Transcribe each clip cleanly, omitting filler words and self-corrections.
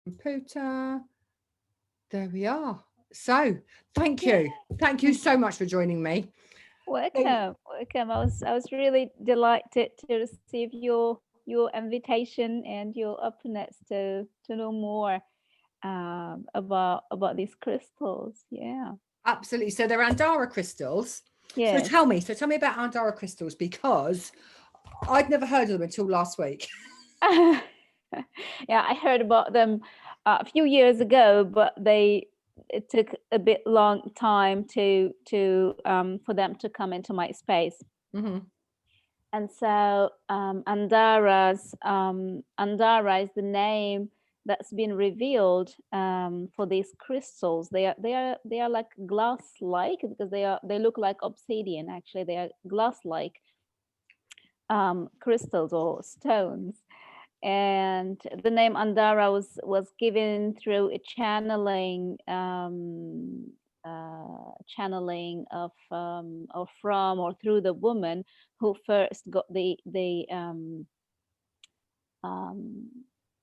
Computer. There we are. So, thank Yeah. you. Thank you so much for joining me. So, Welcome, welcome. I was really delighted to receive your invitation and your openness to know more about these crystals. Yeah. absolutely. So, they're Andara crystals. Yes. So tell me about Andara crystals because I'd never heard of them until last week. Yeah, I heard about them a few years ago, but it took a bit long time to for them to come into my space. Hmm. And so Andara is the name that's been revealed for these crystals. They are like glass-like because they look like obsidian. Actually, they are glass-like crystals or stones. And the name Andara was given through a channeling of or from or through the woman who first got um,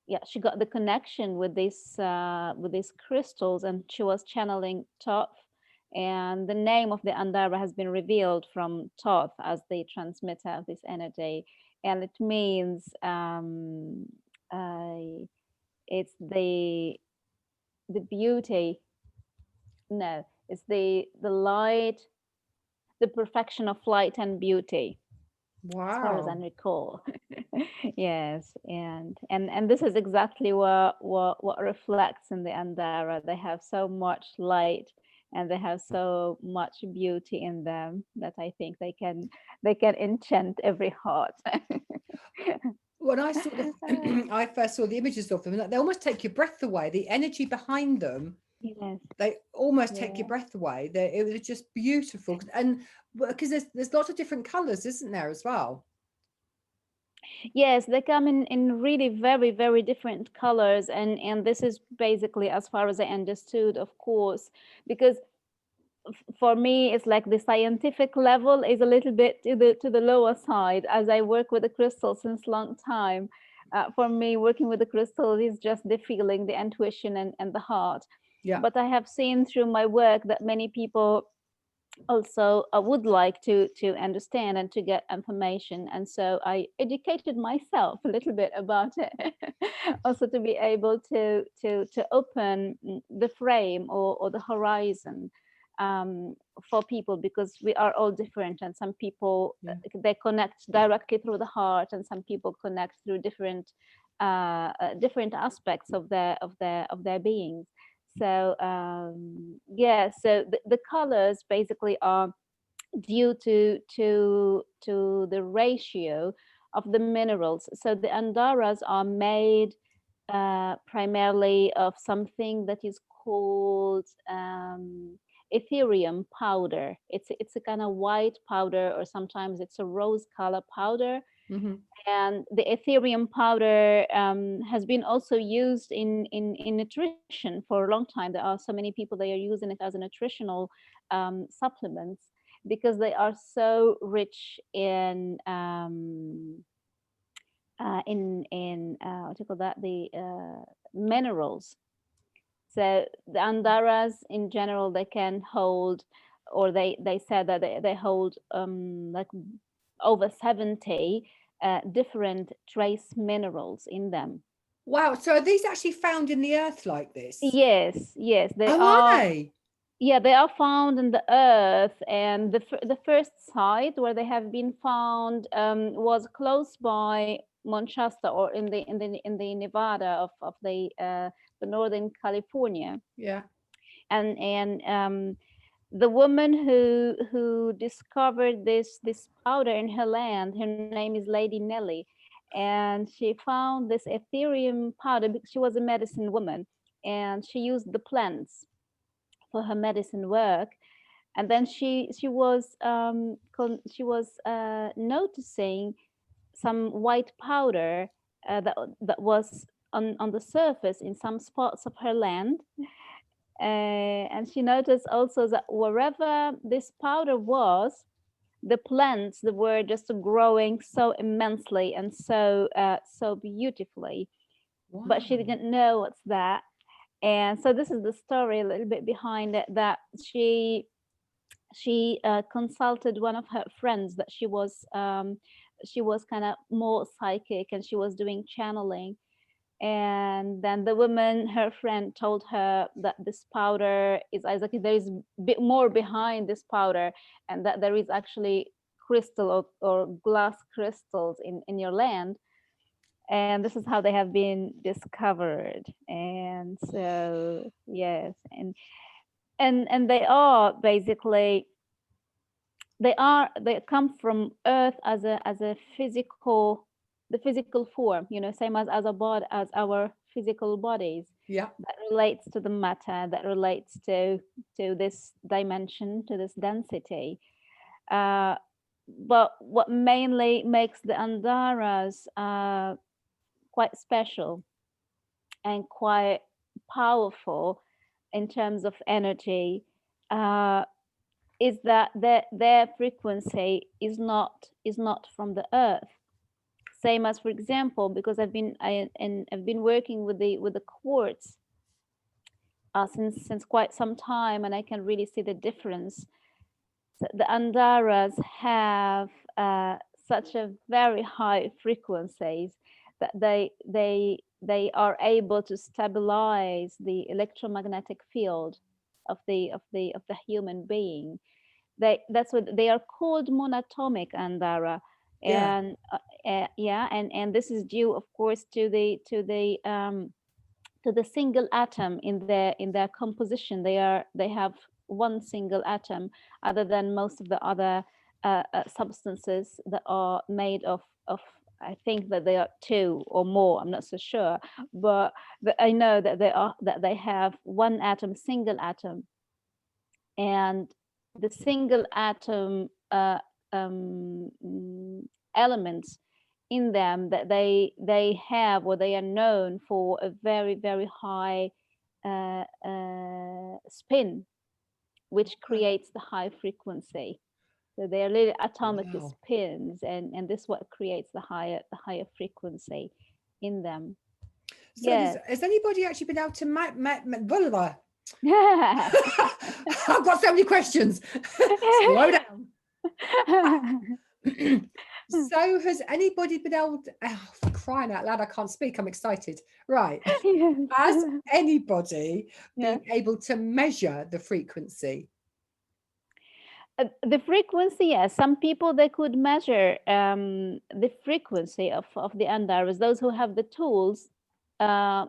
yeah, she got the connection with these crystals, and she was channeling Thoth. And the name of the Andara has been revealed from Thoth as the transmitter of this energy, and it means uh, it's the beauty. No, it's the light, the perfection of light and beauty, as far as I Wow. recall. Yes, and this is exactly what reflects in the Andara. They have so much light and they have so much beauty in them that I think they can enchant every heart. When I saw the, I first saw the images of them, they almost take your breath away. The energy behind them, Yes, they almost take your yeah. breath away. It was just beautiful, and because there's lots of different colours, isn't there, as well? Yes, they come in really very, very different colors, and this is basically, as far as I understood, of course, because for me it's like the scientific level is a little bit to the lower side, as I work with the crystal since long time. For me, working with the crystal is just the feeling, the intuition, and the heart. Yeah. But I have seen through my work that many people also would like to understand and to get information, and so I educated myself a little bit about it. Also to be able to open the frame or the horizon um, for people, because we are all different, and some people Yeah. they connect directly through the heart, and some people connect through different aspects of their beings. So yeah, so the colors basically are due to the ratio of the minerals. So the andaras are made primarily of something that is called Ethereum powder. It's a kind of white powder, or sometimes it's a rose color powder. Hmm. And the Ethereum powder has been also used in nutrition for a long time. There are so many people that are using it as a nutritional supplements, because they are so rich in what do you call that, the minerals. So the andaras in general, they can hold, or they said that they hold like over 70 different trace minerals in them. Wow. So are these actually found in the earth like this? Yes, yes, they Oh, are are. they? Yeah, they are found in the earth, and the first site where they have been found was close by Manchester, or in the Nevada of the northern California. Yeah. And the woman who discovered this powder in her land, her name is Lady Nellie, and she found this Ethereum powder because she was a medicine woman, and she used the plants for her medicine work. And then she was noticing some white powder that was on the surface in some spots of her land. And she noticed also that wherever this powder was, the plants that were just growing so immensely and so beautifully. but she Wow. didn't know what's that. And so this is the story a little bit behind it, that she consulted one of her friends that she was kind of more psychic, and she was doing channeling. And then the woman, her friend, told her that this powder is exactly, there is a bit more behind this powder, and that there is actually crystal or glass crystals in your land. And this is how they have been discovered. And so yes, and they are basically, they come from earth as a physical, the physical form, you know, same as a body, as our physical bodies, Yeah. that relates to the matter, that relates to this dimension, to this density. uh, but what mainly makes the Andaras quite special and quite powerful in terms of energy, uh, is that their frequency is not from the earth. Same as, for example, because I've been working with the quartz since quite some time, and I can really see the difference. So the Andaras have such a very high frequencies that they are able to stabilize the electromagnetic field of the human being. That's what they are called, monatomic Andara. Yeah. And yeah, and this is due, of course, to the single atom in their composition. They have one single atom, other than most of the other substances that are made of I think that they are two or more. I'm not so sure, but I know that they have one atom, single atom. And the single atom elements in them, that they have, or they are known for, a very very high spin, which Okay. creates the high frequency. So they are little atomic Wow. spins, and this what creates the higher frequency in them. So Yes. has anybody actually been able to blah, blah. I've got so many questions. Slow down. So has anybody been able to, oh, for crying out loud, I can't speak, I'm excited. Right. Has Yes. anybody Yeah. been able to measure the frequency? The frequency, yes. Some people, they could measure the frequency of the Andaras. Those who have the tools, uh,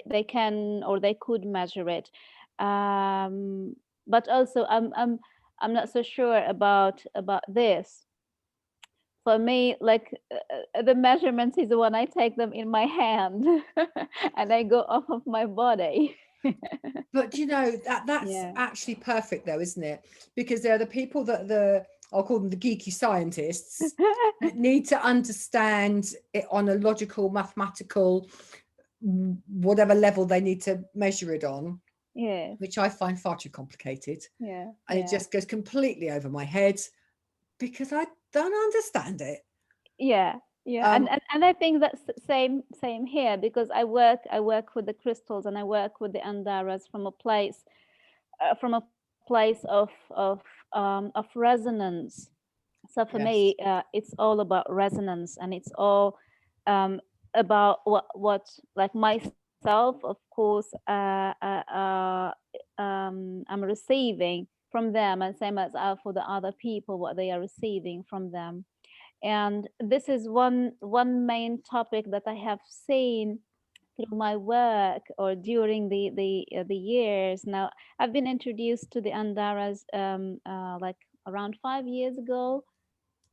they can, or they could measure it. Um, but also, I'm not so sure about this. For me, like, the measurements is when I take them in my hand and I go off of my body. But you know, that's Yeah. actually perfect though, isn't it? Because they're the people that I'll call them the geeky scientists, that need to understand it on a logical, mathematical, whatever level they need to measure it on, Yes. which I find far too complicated. Yeah. And it Yeah. just goes completely over my head because I don't understand it. Yeah, yeah, Um, and I think that's the same here, because I work with the crystals, and I work with the Andaras from a place of resonance. So for me, yes, it's all about resonance, and it's all um, about what, like, myself, of course, I'm receiving from them, and same as for the other people, what they are receiving from them. And this is one main topic that I have seen through my work, or during the years. Now, I've been introduced to the Andaras like around 5 years ago.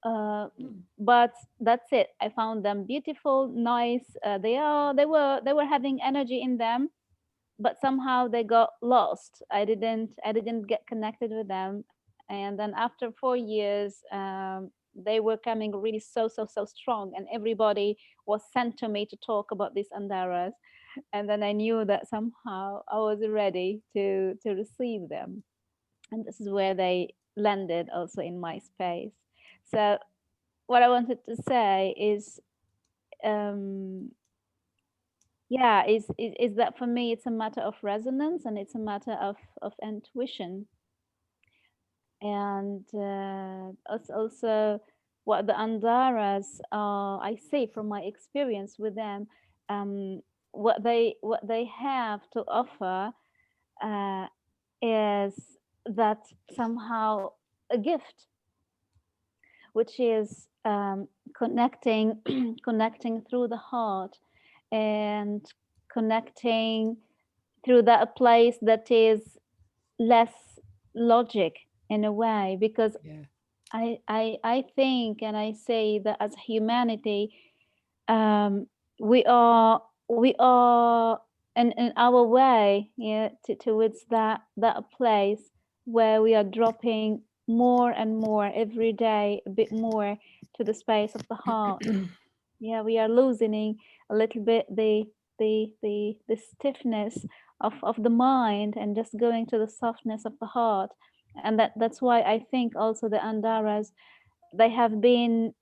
uh, mm, but that's it. I found them beautiful, nice. They were having energy in them, but somehow they got lost. I didn't get connected with them. And then after 4 years, they were coming really so strong, and everybody was sent to me to talk about these Andaras. And then I knew that somehow I was ready to receive them, and this is where they landed also in my space. So what I wanted to say is, um, yeah, is that for me it's a matter of resonance, and it's a matter of intuition. And also what the Andaras, I say from my experience with them, um, what they have to offer uh, is that somehow a gift, which is connecting connecting through the heart, and connecting through that place that is less logic in a way, because Yeah. I think and I say that as humanity, um, we are in our way, yeah, towards that place where we are dropping more and more every day, a bit more to the space of the heart. Yeah, we are loosening a little bit the stiffness of the mind, and just going to the softness of the heart. And that's why I think also the Andaras, they have been,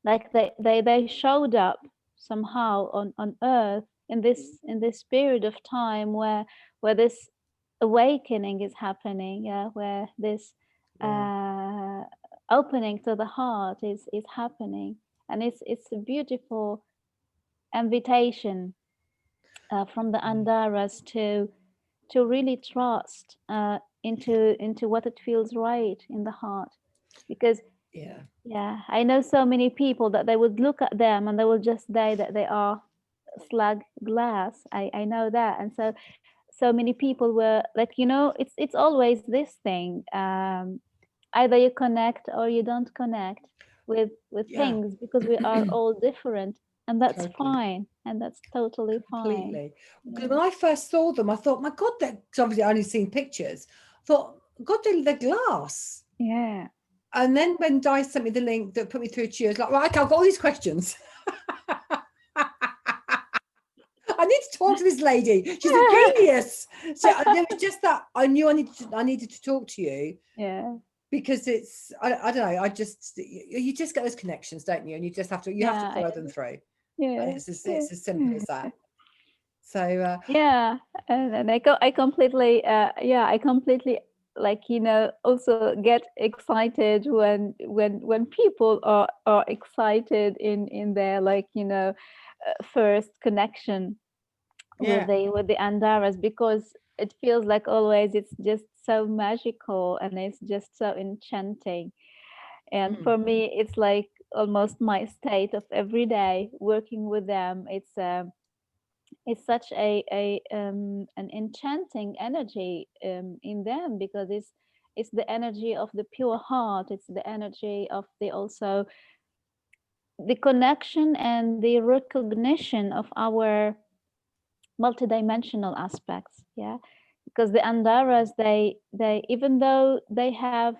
like they showed up somehow on earth in this period of time where this awakening is happening, yeah, where this Yeah. uh, opening to the heart is happening. And it's a beautiful invitation from the Mm. Andaras to really trust into what it feels right in the heart. Because Yeah. yeah, I know so many people that they would look at them and they will just say that they are slag glass. I know that. And so many people were like, it's always this thing. Either you connect or you don't connect with Yeah. things, because we are all different, and that's Totally. fine, and that's totally fine. Completely. Because Yeah. when I first saw them, I thought, my God, they're 'cause obviously I only seen pictures. I thought, God, they're glass. Yeah. And then when Di sent me the link that put me through to you, I was like, right, okay, I've got all these questions. I need to talk to this lady. She's a genius. So there was just that I knew I needed to talk to you, Yeah. because it's I don't know, I just you just get those connections, don't you? And you just have to Yeah. follow them through. And Yeah. it's as simple as that. So Yeah, and I completely, yeah, I completely, like, also get excited when people are excited in their, like, first connection with yeah. the Andaras, because it feels like always it's just so magical and it's just so enchanting. And Mm, for me, it's like almost my state of every day working with them. It's such a an enchanting energy in them, because it's the energy of the pure heart. It's the energy of the also the connection and the recognition of our multidimensional aspects. Yeah, because the Andaras, they even though they have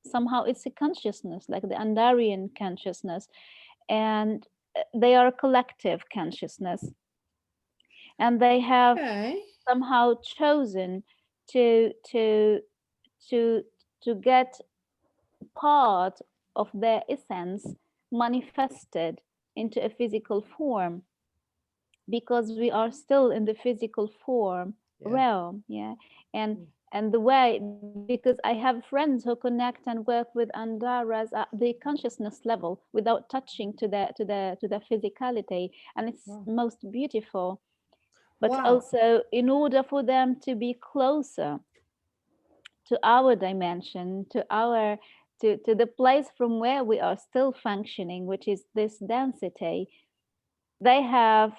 somehow, it's a consciousness like the Andarian consciousness, and they are a collective consciousness, and they have okay. somehow chosen to to to to get part of their essence manifested into a physical form, because we are still in the physical form Yeah. realm. Yeah. and Mm, and the way, because I have friends who connect and work with Andaras at the consciousness level without touching to their physicality, and it's wow. most beautiful. But Wow. also, in order for them to be closer to our dimension, to the place from where we are still functioning, which is this density, they have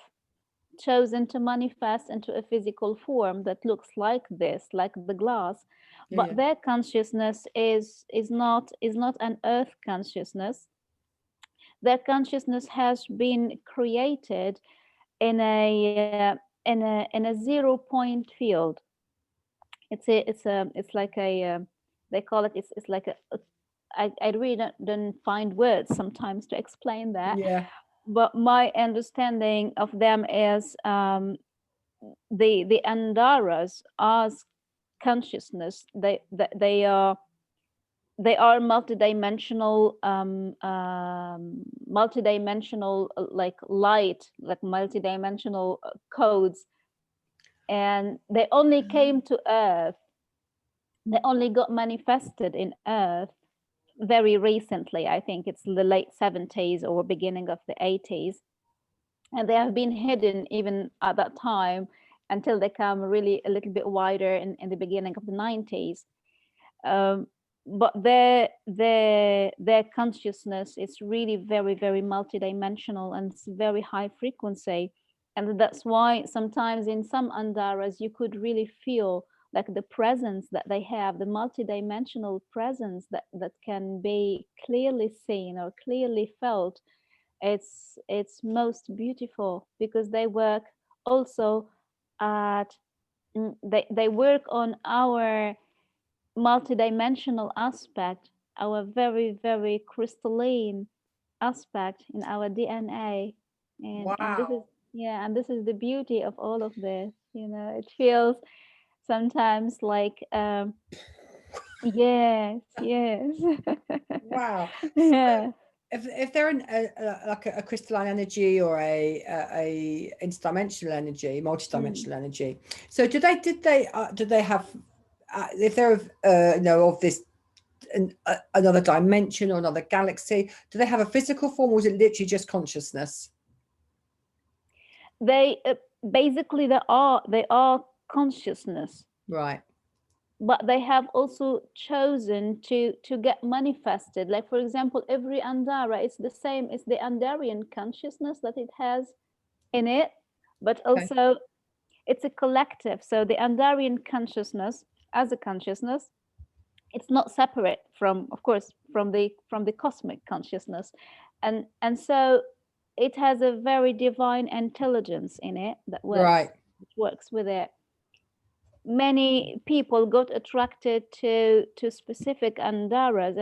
chosen to manifest into a physical form that looks like this, like the glass. Yeah, But yeah. their consciousness is not an earth consciousness. Their consciousness has been created in a 0 point field. It's like they call it, it's like I really don't find words sometimes to explain that. Yeah. But my understanding of them is, the Andaras as consciousness, they are they are multidimensional, like light, like multidimensional codes, and they only came to Earth. They only got manifested in Earth very recently. I think it's the late 70s or beginning of the 80s, and they have been hidden even at that time until they come really a little bit wider in the beginning of the 90s. Um, but their consciousness is really very, very multidimensional, and it's very high frequency. And that's why sometimes in some Andaras you could really feel like the presence that they have, the multidimensional presence that can be clearly seen or clearly felt. It's most beautiful because they work also at they work on our multidimensional aspect, our very, very crystalline aspect in our DNA. And this is, Wow. yeah, and this is the beauty of all of this. It feels sometimes like yes, yes. Wow. So Yeah. if they're like a crystalline energy or a interdimensional energy, Mm. multidimensional energy. So did they have if they're of this another dimension or another galaxy, do they have a physical form, or is it literally just consciousness? They basically they are consciousness, Right. but they have also chosen to get manifested. Like, for example, every Andara is the same. It's the Andarian consciousness that it has in it, but Okay. also it's a collective. So the Andarian consciousness as a consciousness, it's not separate from, of course, from the cosmic consciousness, and so it has a very divine intelligence in it that Right. works with it. Many people got attracted to specific andaras,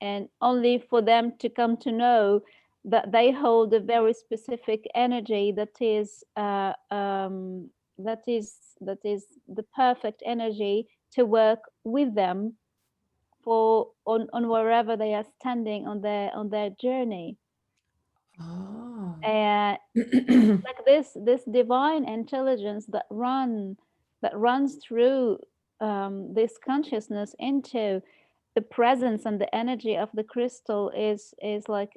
and only for them to come to know that they hold a very specific energy that is the perfect energy to work with them for on wherever they are standing on their journey. Oh. And it's like this divine intelligence that runs through this consciousness into the presence, and the energy of the crystal is like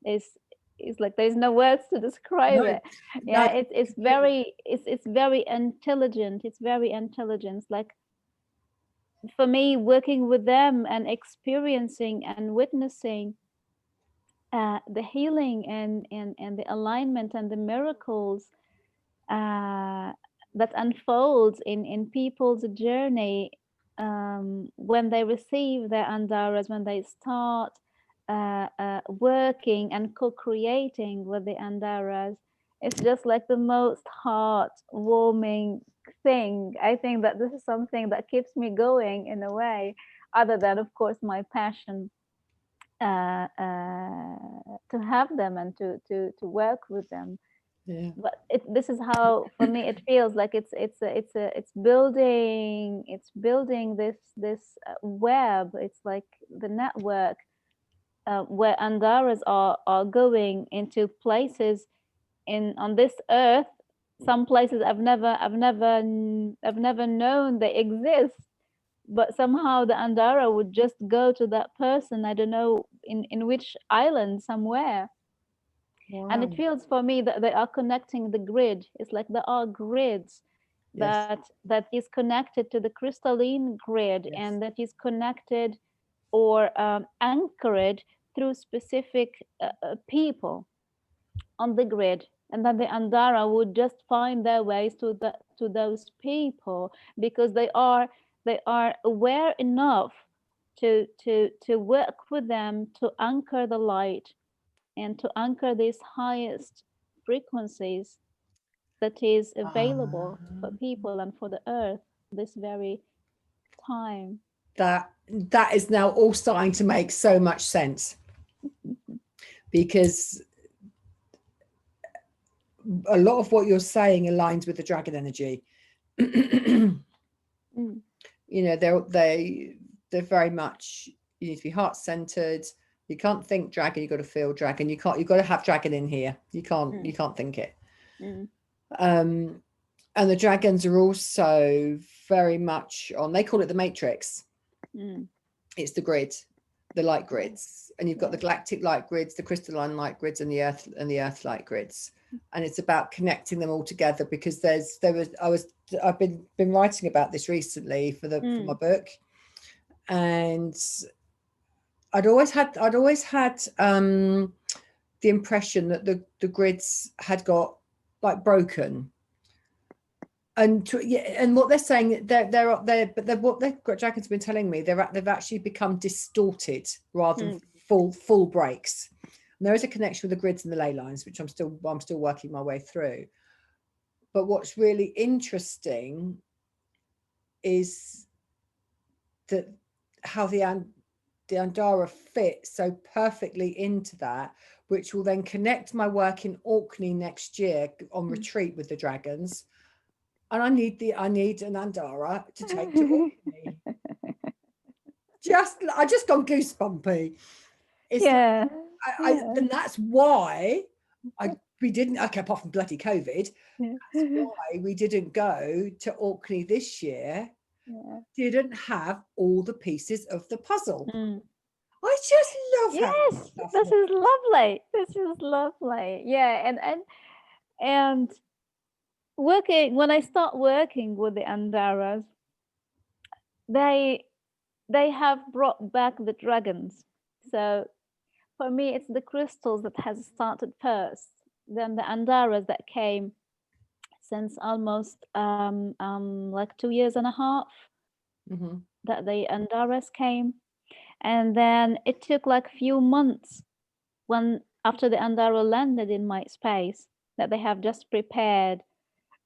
is like there's no words to describe No, it. Yeah, no, it's completely. very it's very intelligent. It's very intelligent. Like, for me, working with them and experiencing and witnessing the healing and the alignment and the miracles uh, that unfolds in people's journey, when they receive their andaras, when they start working and co-creating with the andaras. It's just like the most heart-warming thing. I think that this is something that keeps me going in a way, other than, of course, my passion to have them and to work with them. Yeah. But this is how, for me, it feels like it's building this web. It's like the network where andaras are going into places in on this earth. Some places I've never known they exist, but somehow the Andara would just go to that person. I don't know in which island somewhere. And it Wow. feels for me that they are connecting the grid. It's like there are grids Yes. that is connected to the crystalline grid, Yes. and that is connected or anchored through specific people on the grid. And then the Andara would just find their ways to those people, because they are aware enough to work with them, to anchor the light and to anchor these highest frequencies that is Ah, available for people and for the earth this very time. that is now all starting to make so much sense, because a lot of what you're saying aligns with the dragon energy. Mm, They they're very much, you need to be heart-centered. You can't think dragon, you've got to feel dragon. You've got to have dragon in here. You can't think it. And the dragons are also very much on, they call it the matrix. It's the grid, the light grids, and you've got the galactic light grids, the crystalline light grids, and the earth light grids. And it's about connecting them all together, because I've been writing about this recently for my book, and I'd always had the impression that the grids had got like broken, and what they're saying, what the dragons have been telling me, they've actually become distorted rather than full breaks. And there is a connection with the grids and the ley lines, which I'm still working my way through. But what's really interesting is that how the Andara fits so perfectly into that, which will then connect my work in Orkney next year on retreat with the dragons. And I need an Andara to take to Orkney. I just gone goosebumpy. It's and that's why apart from bloody COVID, that's why we didn't go to Orkney this year. Didn't have all the pieces of the puzzle. I just love yes, this is lovely. This is lovely. Yeah, and when I start working with the Andaras, they have brought back the dragons. So for me, it's the crystals that has started first, then the Andaras that came since almost like 2.5 years that the Andaras came. And then it took like a few months after the Andara landed in my space, that they have just prepared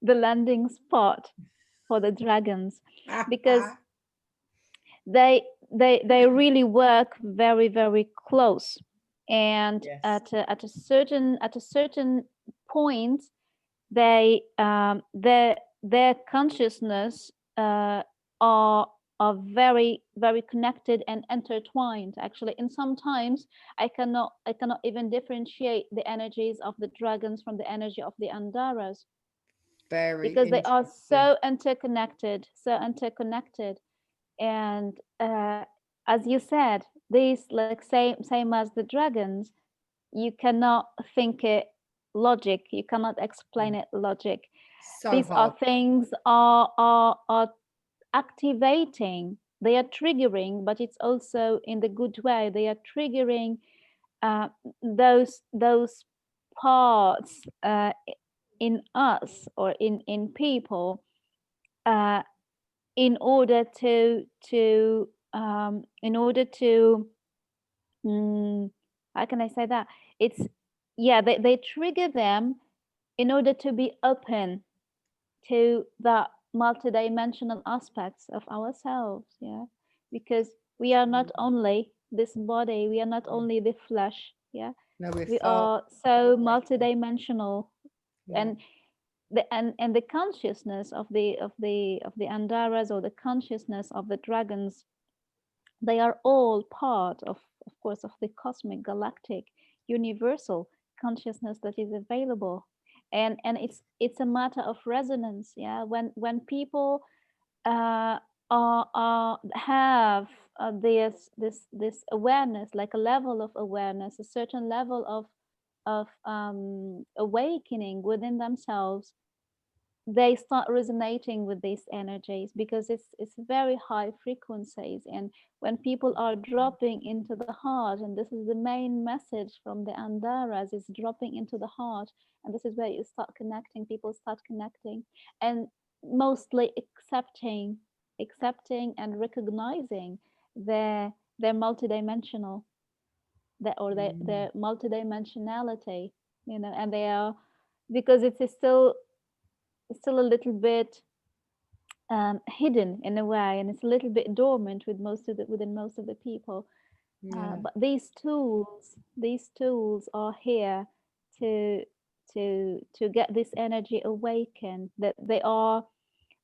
the landing spot for the dragons, because they really work very, very close. And at a certain point, their consciousness are very, very connected and intertwined, actually. And sometimes I cannot even differentiate the energies of the dragons from the energy of the Andaras, because they are so interconnected. And as you said, these, like same as the dragons, you cannot think it logic, you cannot explain it logic. These are things are activating, they are triggering, but it's also in the good way. They are triggering those parts in us or in people in order to how can I say that? They trigger them in order to be open to the multidimensional aspects of ourselves, because we are not only this body, we are not only the flesh, we are so multidimensional, and the consciousness of the Andaras, or the consciousness of the dragons, they are all part of course, of the cosmic, galactic, universal consciousness that is available. And it's a matter of resonance. When people have this awareness, like a level of awareness, a certain level of awakening within themselves, they start resonating with these energies, because it's very high frequencies. And when people are dropping into the heart, and this is the main message from the Andaras, is dropping into the heart, and this is where you start connecting, people start connecting, and mostly accepting and recognizing their multidimensional, their multidimensionality, and they are, because it's still a little bit hidden in a way, and it's a little bit dormant within most of the people. But these tools are here to get this energy awakened. That they are,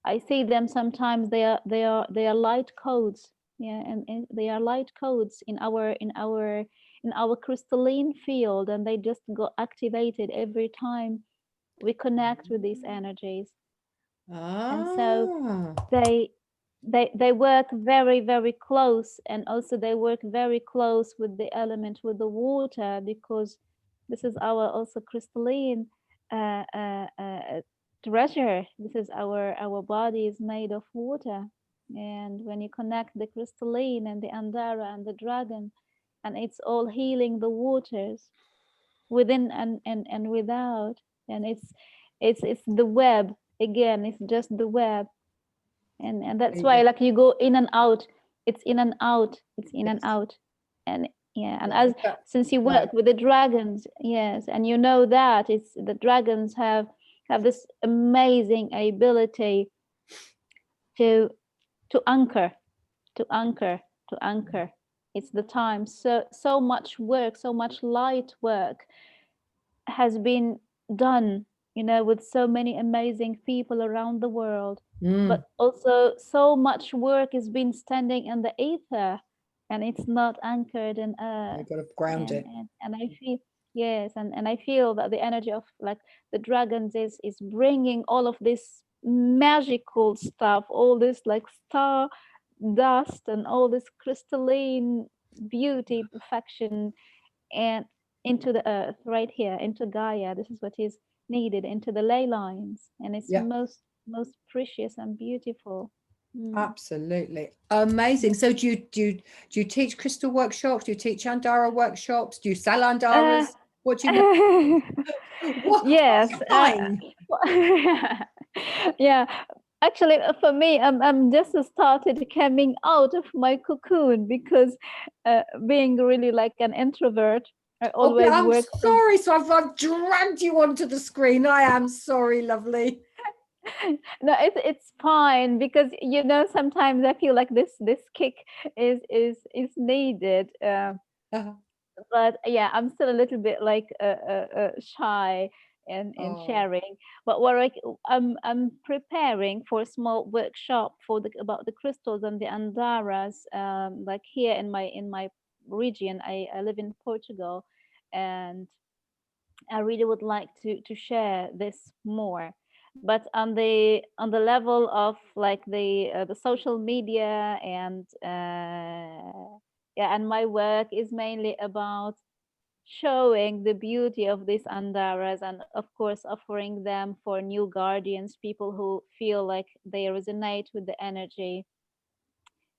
I see them sometimes. They are light codes Yeah, and they are light codes in our crystalline field, and they just go activated every time we connect with these energies. And so Ah, they they work very, very close, and also they work very close with the element, with the water, because this is our also crystalline uh, uh, uh, treasure. This is our body is made of water, and when you connect the crystalline and the Andara and the dragon, and it's all healing the waters within and without, and it's the web again. It's just the web, and that's why, completely. like, you go in and out, it's in and out, it's in and Yes. out. And yeah, and Yeah. as since you Right. work with the dragons, yes, and you know that it's the dragons have this amazing ability to to anchor, to anchor, to anchor. It's the time. So much work, so much light work has been done, with so many amazing people around the world. Mm. But also, so much work has been standing in the ether, and it's not anchored in earth. You've got to ground it. And I feel, yes, and I feel that the energy of, like, the dragons is bringing all of this magical stuff, all this, like, star dust and all this crystalline beauty, perfection, and into the earth right here, into Gaia. This is what is needed, into the ley lines, and it's Yeah. most precious and beautiful. Mm. Absolutely Yeah. amazing. So do you teach crystal workshops? Do you teach Andara workshops? Do you sell Uh, Andaras? What do you know? What's yes. your line? Yeah. Actually, for me, I'm just started coming out of my cocoon, because being really like an introvert, I Oh, always I'm work from. sorry. So I've dragged you onto the screen. I am sorry, lovely. No, it's fine, because sometimes I feel like this kick is needed. But yeah, I'm still a little bit like shy in Oh, sharing. But I'm preparing for a small workshop for the about the crystals and the andaras. Like here in my region, I live in Portugal, and I really would like to share this more. But on the level of, like, the social media, and yeah, and my work is mainly about showing the beauty of these andaras, and of course offering them for new guardians, people who feel like they resonate with the energy,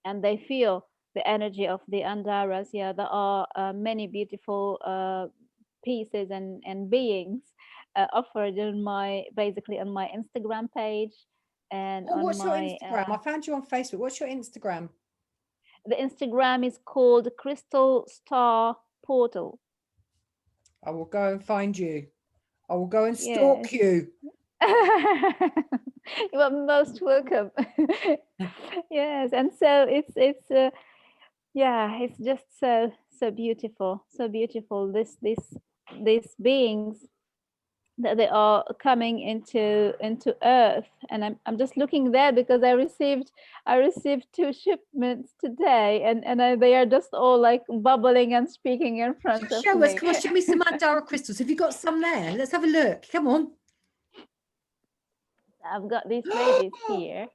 and they feel the energy of the andaras. Yeah, there are many beautiful pieces and beings offered on my basically on my Instagram page, and oh, on what's your my Instagram? I found you on Facebook. What's your Instagram? the Instagram is called Crystal Star Portal. I will go and find you. I will go and Yes. stalk you. You are most welcome. Yes, and so it's yeah, it's just so beautiful, so beautiful. These beings that they are coming into earth, and I'm just looking there because I received 2 shipments today, and they are just all like bubbling and speaking in front of Show us. me. Come on, show me some Andara crystals. Have you got some there? Let's have a look. Come on. I've got these ladies here.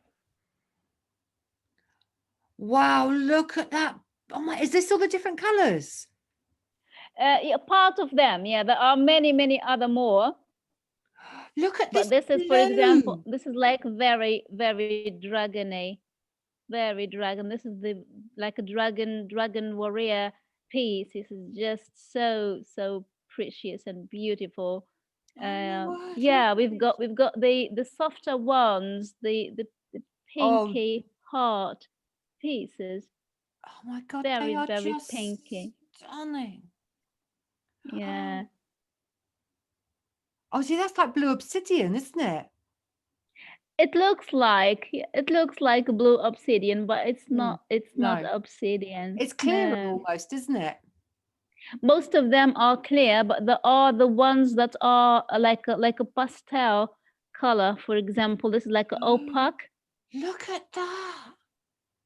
Wow, look at that. Oh my, is this all the different colours? Yeah, part of them, yeah, there are many other more, Look at but this this is, for example, blue. this is like very dragony, very dragon. This is the like a dragon warrior piece. This is just so precious and beautiful. Oh my word, look Yeah, at this. we've got the softer ones, the Oh, pinky heart pieces, oh my God, they are very just pinky. stunning. Yeah. Oh, see, that's like blue obsidian, isn't it? It looks like blue obsidian, but it's Hmm. not No, obsidian. it's clearer No. almost, isn't it? Most of them are clear, but there are the ones that are like a pastel color. For example, this is like an Oh, opaque. look at that.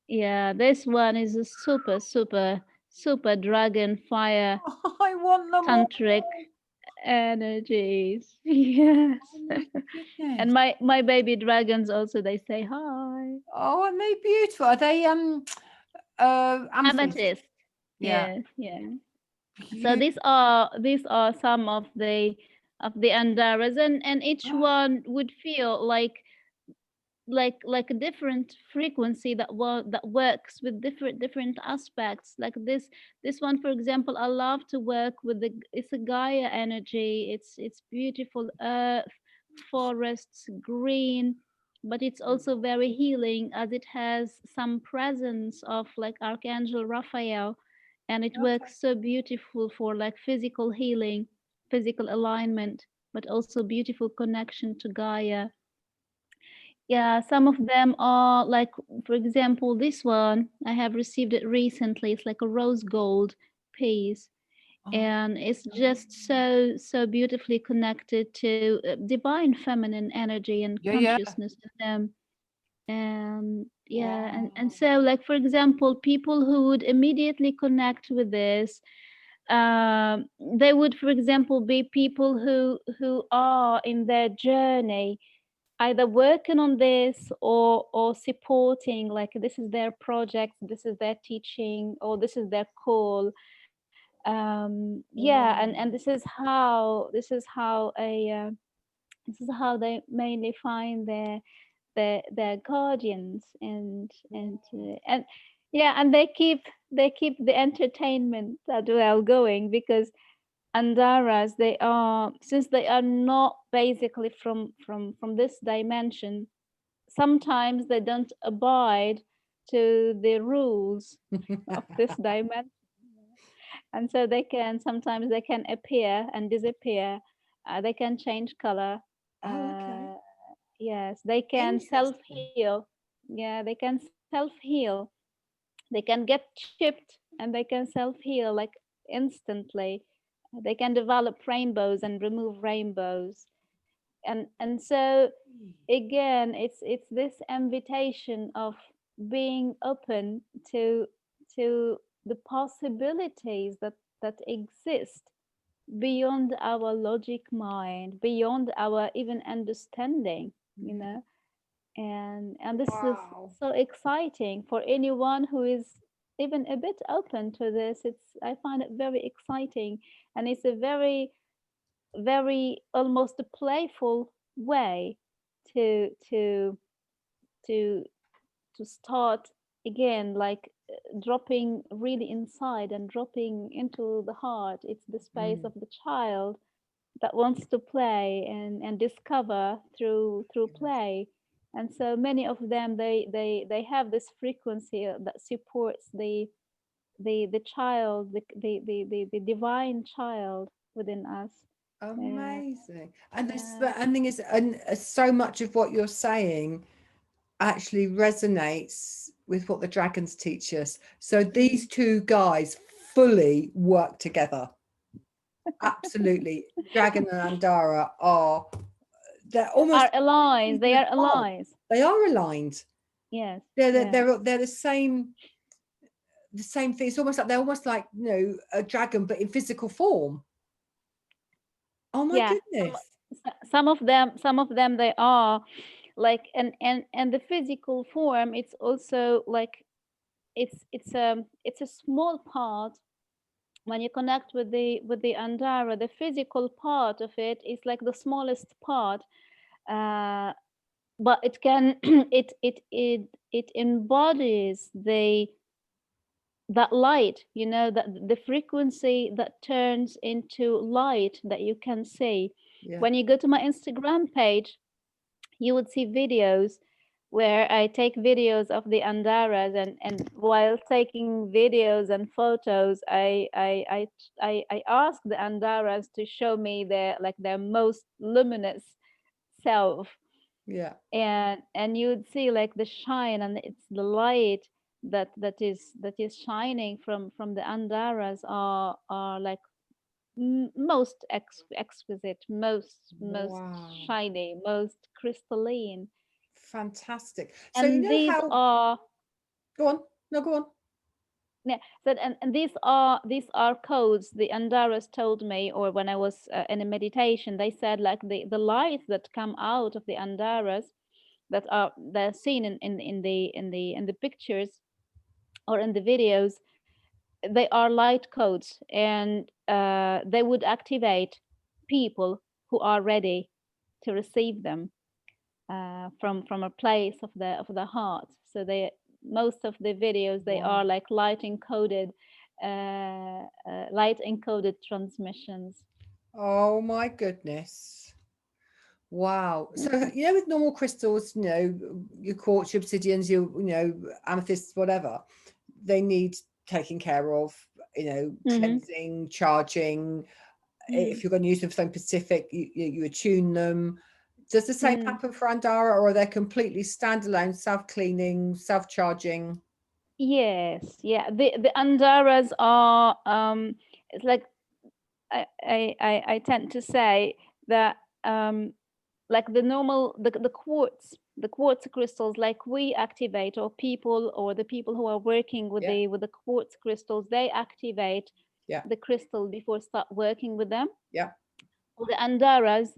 Yeah, this one is a super dragon fire I want them tantric all. energies. Yes. Oh my And goodness. my baby dragons also, they say hi. Oh, and they beautiful. Are they amethyst? Amethyst. Yeah. Yes, yeah. So Beautiful. these are some of the Andaras, and each one would feel like a different frequency that works with different aspects. Like this one, for example, I love to work with it's a Gaia energy. It's beautiful earth, forests, green, but it's also very healing, as it has some presence of like Archangel Raphael, and it Okay. works so beautiful for like physical healing, physical alignment, but also beautiful connection to Gaia. Yeah, some of them are like, for example, this one, I have received it recently. It's like a rose gold piece, Oh, and it's just so beautifully connected to divine feminine energy and yeah, yeah. consciousness in them. And yeah, and Wow. so like, for example, people who would immediately connect with this, they would, for example, be people who are in their journey, either working on this or supporting, like this is their project, this is their teaching, or this is their call. Yeah, and Wow. this is how they mainly find their guardians, and yeah, and they keep the entertainment as well going, because Andaras, they are, since they are not basically from this dimension, sometimes they don't abide to the rules of this dimension, and so they can, sometimes they can appear and disappear. They can change color. Oh, okay. uh, yes, they can self Interesting. heal. Yeah, they can self heal. They can get chipped and they can self heal like instantly. They can develop rainbows and remove rainbows. And so again, it's this invitation of being open to the possibilities that exist beyond our logic mind, beyond our even understanding, you Yeah. know. And this is Wow. so exciting for anyone who is even a bit open to this. It's, I find it very exciting, and it's a very almost a playful way to to to to start again, like dropping really inside and dropping into the heart. It's the space Mm. of the child that wants to play and discover through Yes. play. And so many of them, they have this frequency that supports the child, the divine child within us. uh, Amazing. And this, yeah. the and thing is, and so much of what you're saying actually resonates with what the dragons teach us. So Mm. these two guys fully work together. Absolutely. Dragon and Andara are, they're Are almost allies, they the are pole. allies. They are aligned. Yes, They're the, yes, they're the same thing. It's almost like they're almost like, a dragon but in physical form. Oh my yeah. goodness. Some of them they are like, and the physical form, it's also like, it's a small part. When you connect with the Andara, the physical part of it is like the smallest part. uh, but it can it embodies the that light, that the frequency that turns into light that you can see. Yeah. When you go to my Instagram page, you would see videos where I take videos of the Andaras, and while taking videos and photos, I ask the Andaras to show me their most luminous self. Yeah. And you would see like the shine, and it's the light that is shining from the Andaras are like most exquisite, most Wow. shiny, most crystalline. Fantastic. So you And know these how are, Go on. No, go on. Yeah, so and these are codes the Andaras told me, or when I was in a meditation, they said like the lights that come out of the Andaras that are they're seen in the pictures or in the videos, they are light codes, and they would activate people who are ready to receive them from a place of the heart. So they most of the videos they Wow. are like light encoded transmissions. Oh my goodness. Wow. So, with normal crystals, your quartz, your obsidians, your amethysts, whatever, they need taking care of, Mm-hmm. cleansing, charging. Mm. If you're going to use them for something specific, you attune them. Does the same Mm. happen for Andara, or are they completely standalone, self-cleaning, self-charging? Yes, yeah. The Andaras are it's like I tend to say that like the quartz crystals, like we activate, or people, or the people who are working with Yeah, the quartz crystals, they activate yeah, the crystal before start working with them. yeah. Well, the Andaras,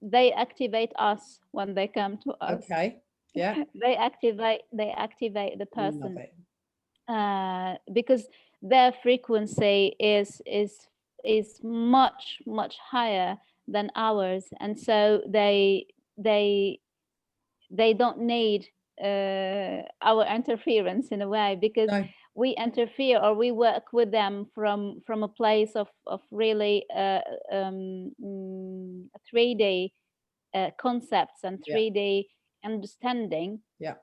they activate us when they come to us. Okay. Yeah. They activate the Love person it. because their frequency is much higher than ours, and so they they don't need our interference in a way, because No. we interfere or we work with them from a place of really 3D concepts and Yeah, 3D understanding, yeah.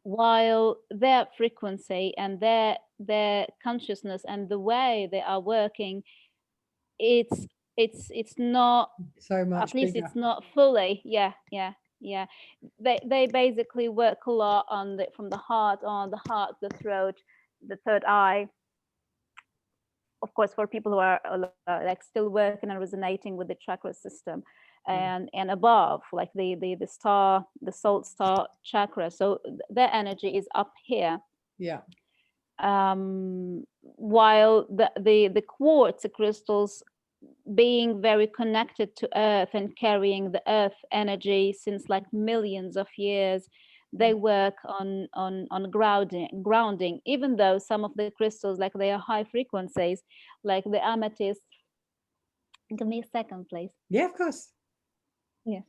while their frequency and their consciousness and the way they are working, it's it's not, So at much least bigger. it's not fully. Yeah. They basically work a lot on the heart, the throat, the third eye, of course, for people who are like still working and resonating with the chakra system, Mm. and above, like the salt star chakra. So their energy is up here, Yeah. while the quartz crystals, being very connected to earth and carrying the earth energy since like millions of years, Yeah. they work on grounding, even though some of the crystals, like they are high frequencies, like the amethyst. Give me a second, please. Yeah, of course. Yes.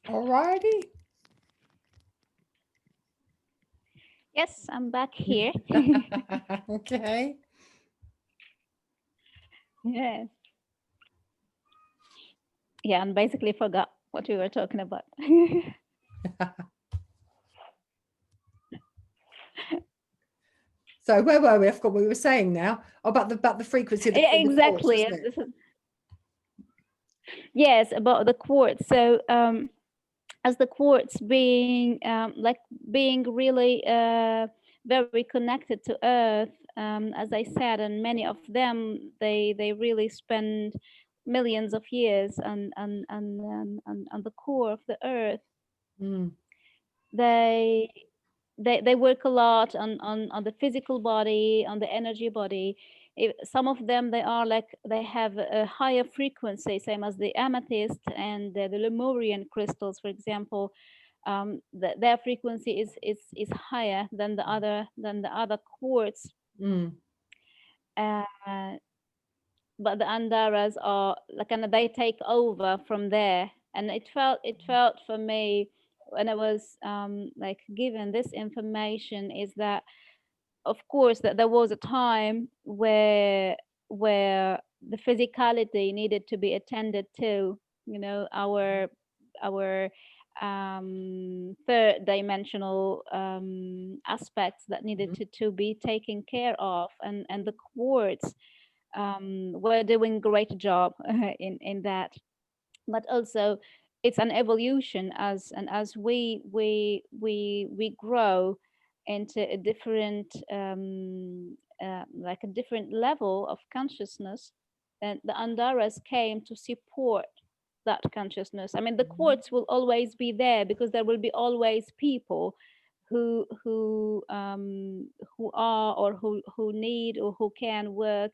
Alrighty. Yes, I'm back here. Okay. Yes. Yeah, and basically forgot what we were talking about. So where were we? I forgot what we were saying now. Oh, about the frequency of Yeah, the quartz, exactly. wasn't it? Yes, about the quartz. So as the quartz being like being really very connected to earth, as I said, and many of them, they really spend millions of years on the core of the earth. Mm. they they work a lot on the physical body, on the energy body. Some of them, they are like they have a higher frequency, same as the amethyst and the Lemurian crystals, for example. Their frequency is higher than the other quartz. Mm. uh, but the Andaras are like, and they take over from there. And it felt for me, when I was like given this information, is that of course, that there was a time where the physicality needed to be attended to. Our third dimensional aspects that needed Mhm. to be taken care of, and the quartz were doing great job in that. But also it's an evolution, as we grow into a different like a different level of consciousness, and the andaras came to support that consciousness. I mean, the quartz will always be there because there will be always people who are, or who need, or who can work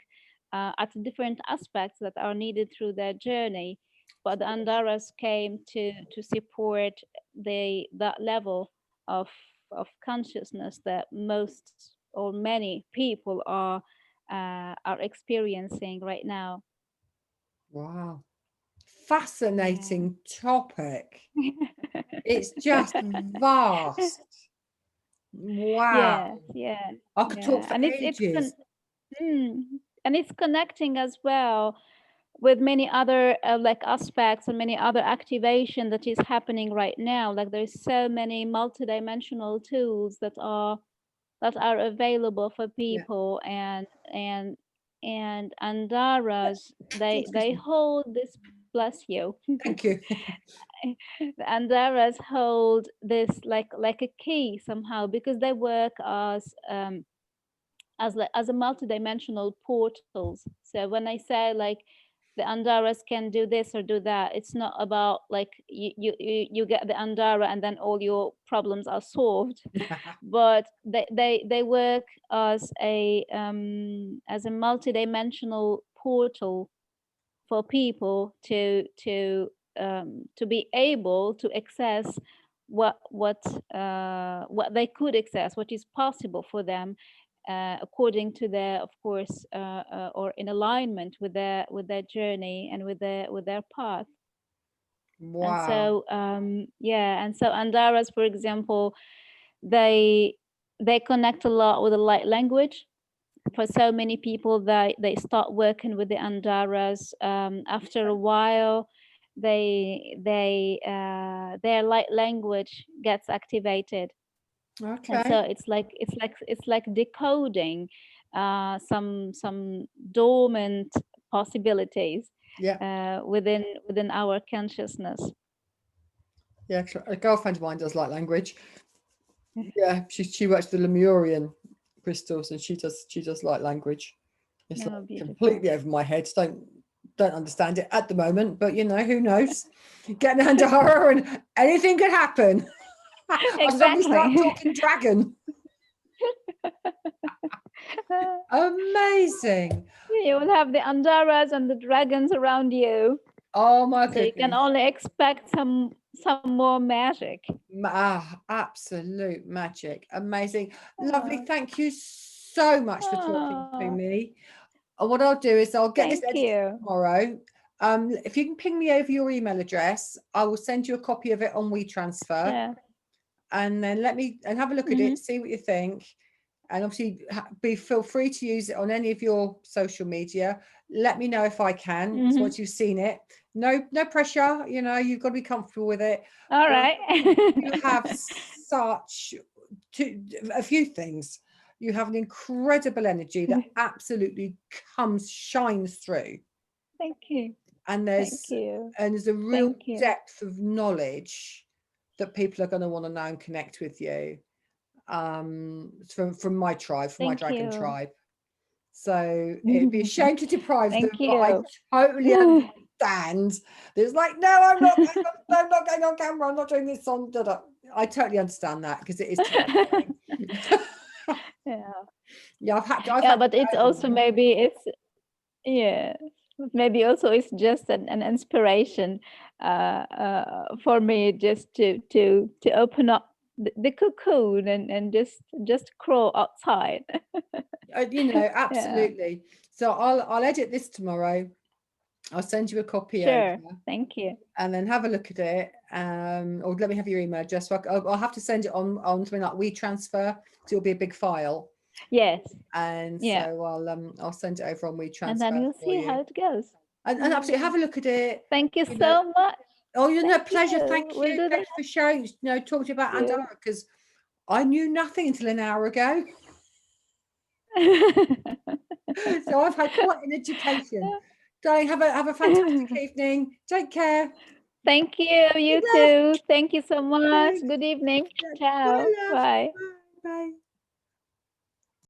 at different aspects that are needed through their journey. But the Of course. andaras came to support that level of consciousness that most or many people are experiencing right now. Wow. Yeah. Fascinating topic. It's just vast. Wow. Yes, yes, I could talk yeah, for and ages. mm, and it's connecting as well with many other like aspects and many other activation that is happening right now. Like there's so many multidimensional tools that are available for Yeah. people, and andaras, Oh, they excuse me. hold this. Bless you. Thank you. The andaras hold this like a key somehow, because they work as a multidimensional portals. So when I say like the andaras can do this or do that, it's not about like you get the andara and then all your problems are solved, but they work as a multidimensional portal for people to be able to access what they could access, what is possible for them, according to their, of course, or in alignment with their journey and with their path. And Wow. so yeah, and so andaras, for example, they they connect a lot with the light language. For so many people, they start working with the andaras, after a while their light language gets activated. And so Okay. it's like decoding some dormant possibilities Yeah. within our consciousness. Yeah. A girlfriend of mine does light language. Yeah. She works with the Lemurian crystals, and she does light language. It's like Oh, beautiful. completely over my head. Don't understand it at the moment, but who knows? Get an Andara and anything could happen. I suddenly start Exactly. talking dragon. Amazing. You will have the andaras and the dragons around you, Oh my so you can goodness. only expect some more magic. Absolute magic. Amazing. Lovely. Oh, Thank you so much for talking to oh, me. What I'll do is I'll get this thank edited you. tomorrow. If you can ping me over your email address, I will send you a copy of it on WeTransfer, Sure. and then have a look at it, Mm-hmm. see what you think. And obviously feel free to use it on any of your social media. Let me know if I can. So Mm-hmm. once you've seen it, no pressure, you've got to be comfortable with it. All But right. you have such a few things. You have an incredible energy that absolutely shines through, Thank you. and Thank there's you. a real Thank you. depth of knowledge that people are going to want to know and connect with you, from my tribe, from my Thank dragon you. tribe. So it'd be a shame to deprive them, Thank but I you. totally understand. There's like, no, I'm not going on camera. I'm not doing this on. Da, da. I totally understand that, because it is terrifying. Yeah. Yeah, I've Yeah, had to but get it's over also that. maybe it's yeah. Maybe also it's just an inspiration for me, just to open up the cocoon and just crawl outside. Yeah. Absolutely. So I'll edit this tomorrow. I'll send you a copy over, Sure. Thank you. and then have a look at it. Or let me have your email address. So I'll have to send it on something like WeTransfer, so it'll be a big file. Yes. And Yeah. so I'll send it over on WeTransfer And then we'll for see you. how it goes. And absolutely have a look at it. Thank you You know, so much. oh, you're no Thank pleasure. you. Thank We'll you. do Thanks that. for sharing, talking about Thank you. Andara, because I knew nothing until an hour ago. So I've had quite an education. Darling, have a fantastic evening. Take care. Thank you. You Good luck. too. Thank you so much. Thanks. Good evening. Bye, Ciao. love. Bye. Bye. Bye.